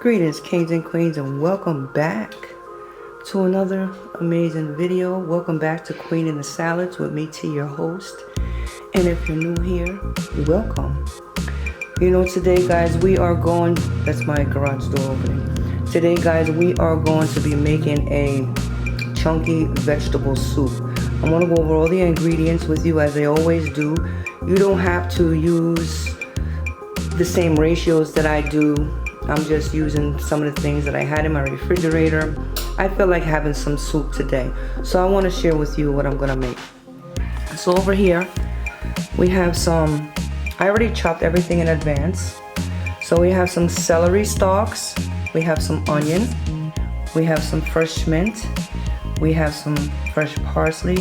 Greetings, kings and queens, and welcome back to another amazing video. Welcome back to QueeningDaSalads with me, T, your host. And if you're new here, welcome. You know, today, guys, we are going, that's my garage door opening. Today, guys, we are going to be making a chunky vegetable soup. I'm going to go over all the ingredients with you as I always do. You don't have to use the same ratios that I do. I'm just using some of the things that I had in my refrigerator. I feel like having some soup today, so I want to share with you what I'm gonna make. So over here we have some, I already chopped everything in advance. So we have some celery stalks, we have some onion, we have some fresh mint, we have some fresh parsley.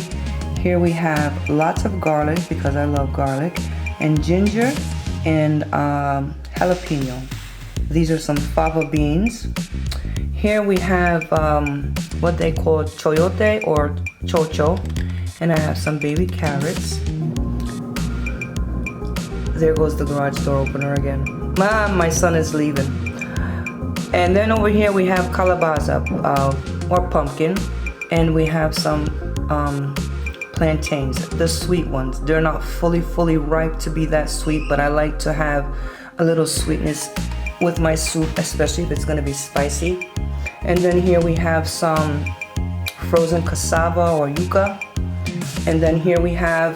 Here we have lots of garlic because I love garlic, and ginger and jalapeno. These are some fava beans. Here we have what they call choyote or chocho, and I have some baby carrots. There goes the garage door opener again. My son is leaving. And then over here we have calabaza or pumpkin, and we have some plantains, the sweet ones. They're not fully ripe to be that sweet, but I like to have a little sweetness with my soup, especially if it's going to be spicy. And then here we have some frozen cassava or yuca. And then here we have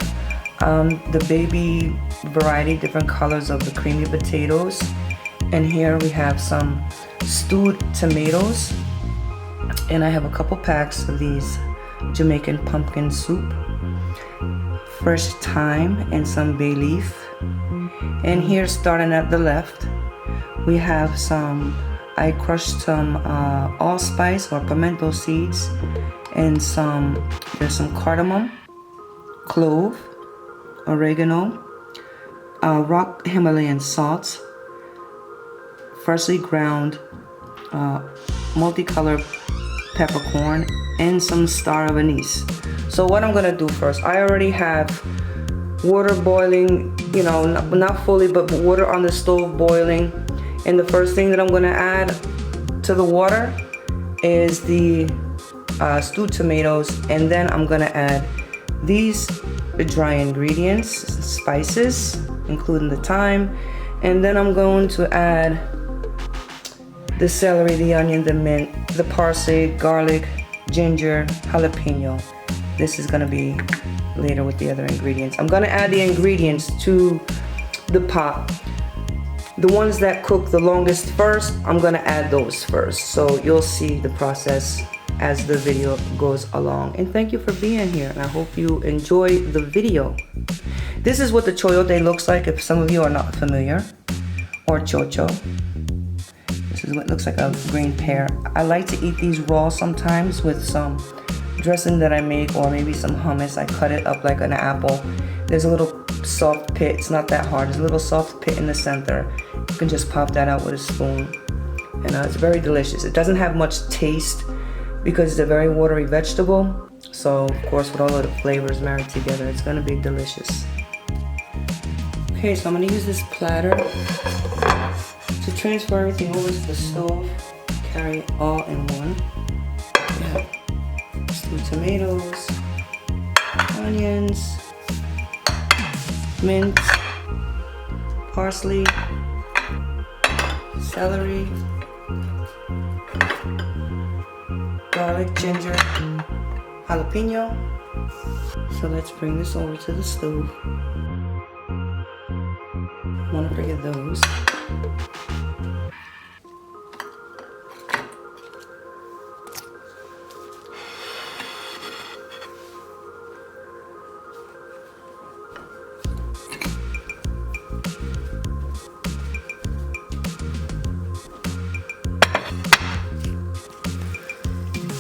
the baby variety, different colors of the creamy potatoes. And here we have some stewed tomatoes. And I have a couple packs of these Jamaican pumpkin soup, fresh thyme, and some bay leaf. And here, starting at the left, we have some, I crushed some allspice or pimento seeds, and there's some cardamom, clove, oregano, rock Himalayan salt, freshly ground multicolored peppercorn, and some star of anise. So what I'm gonna do first, I already have water boiling, you know, not fully, but water on the stove boiling. And the first thing that I'm gonna add to the water is the stewed tomatoes, and then I'm gonna add these dry ingredients, spices, including the thyme, and then I'm going to add the celery, the onion, the mint, the parsley, garlic, ginger, jalapeno. This is gonna be later with the other ingredients. I'm gonna add the ingredients to the pot. The ones that cook the longest first, I'm gonna add those first. So you'll see the process as the video goes along. And thank you for being here, and I hope you enjoy the video. This is what the choyote looks like if some of you are not familiar, or chocho. This is what it looks like, a green pear. I like to eat these raw sometimes with some dressing that I make, or maybe some hummus. I cut it up like an apple. There's a little soft pit, it's not that hard. There's a little soft pit in the center. You can just pop that out with a spoon. And it's very delicious. It doesn't have much taste because it's a very watery vegetable. So, of course, with all of the flavors married together, it's gonna be delicious. Okay, so I'm gonna use this platter to transfer everything over to the stove. Carry it all in one. Yeah. Stewed tomatoes, onions, mint, parsley, celery, garlic, ginger, jalapeno. So let's bring this over to the stove. I want to forget those.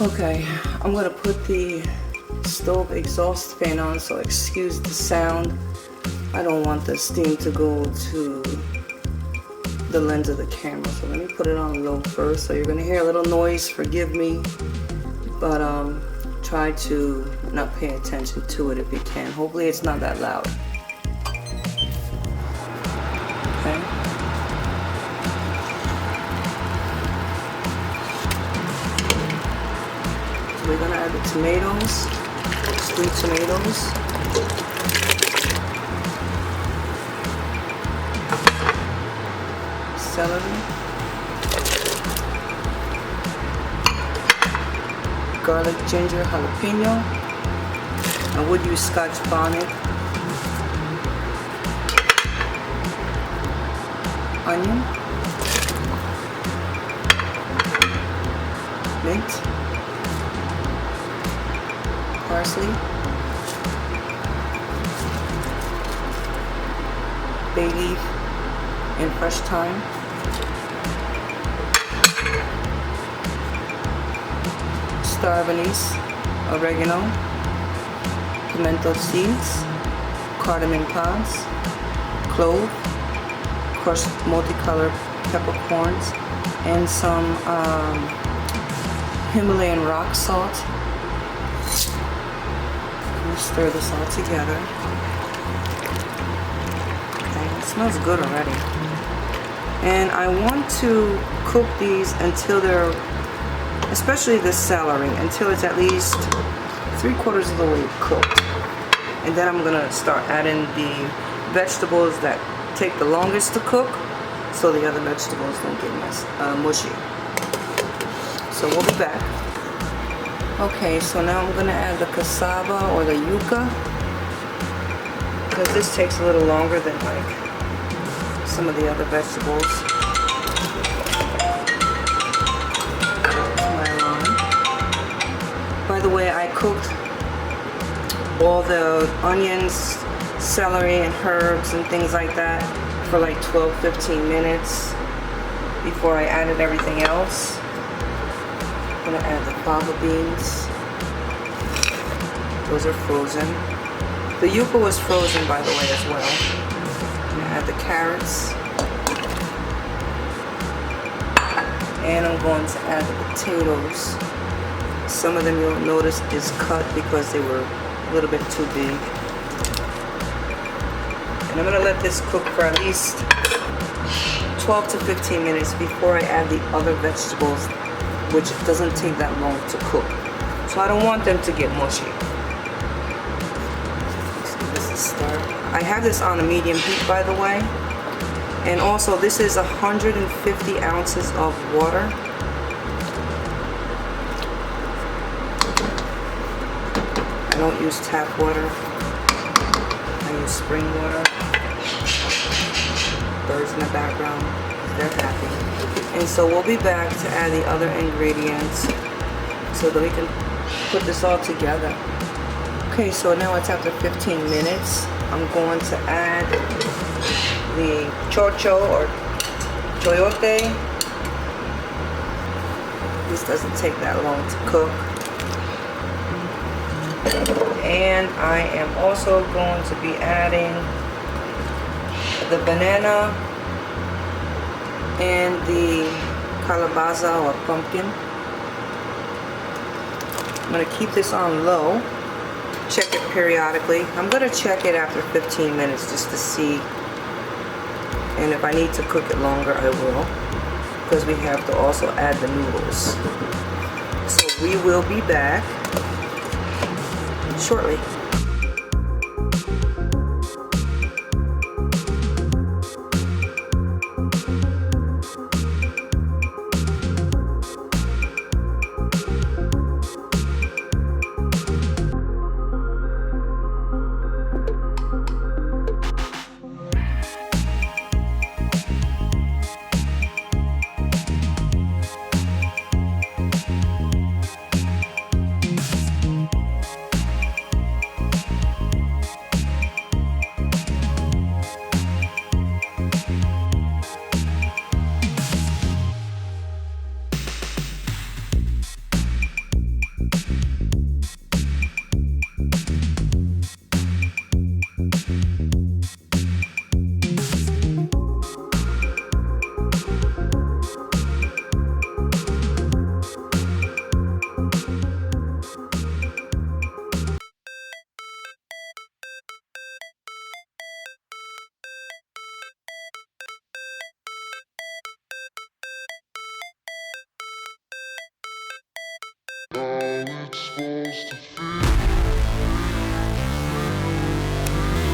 Okay, I'm gonna put the stove exhaust fan on, so excuse the sound. I don't want the steam to go to the lens of the camera, so let me put it on low first. So you're gonna hear a little noise, forgive me, but try to not pay attention to it if you can. Hopefully it's not that loud. Okay. we're gonna add the tomatoes, sweet tomatoes. Celery. Garlic, ginger, jalapeno. I would use Scotch bonnet. Onion. Mint. Parsley. Bay leaf and fresh thyme. Star of anise, oregano, pimento seeds, cardamom pods, clove, crushed multicolored peppercorns, and some Himalayan rock salt. Stir this all together. Okay, it smells good already. And I want to cook these until they're, especially the celery, until it's at least 3/4 of the way cooked. And then I'm gonna start adding the vegetables that take the longest to cook, so the other vegetables don't get mushy. So we'll be back. Okay, so now I'm gonna add the cassava or the yuca, because this takes a little longer than like some of the other vegetables. By the way, I cooked all the onions, celery, and herbs and things like that for like 12-15 minutes before I added everything else. I'm gonna add the fava beans. Those are frozen. The yuca was frozen, by the way, as well. I'm gonna add the carrots. And I'm going to add the potatoes. Some of them you'll notice is cut because they were a little bit too big. And I'm gonna let this cook for at least 12 to 15 minutes before I add the other vegetables, which doesn't take that long to cook. So I don't want them to get mushy. So this is start. I have this on a medium heat, by the way. And also this is 150 ounces of water. I don't use tap water. I use spring water. Birds in the background, they're happy. And so we'll be back to add the other ingredients so that we can put this all together. Okay, so now it's after 15 minutes. I'm going to add the chocho or choyote. This doesn't take that long to cook. And I am also going to be adding the banana and the calabaza or pumpkin. I'm going to keep this on low. Check it periodically. I'm going to check it after 15 minutes just to see. And if I need to cook it longer, I will. Because we have to also add the noodles. So we will be back shortly.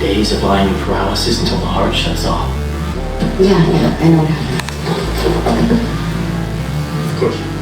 days of lying in paralysis until the heart shuts off. Yeah, I know what happened. Of course.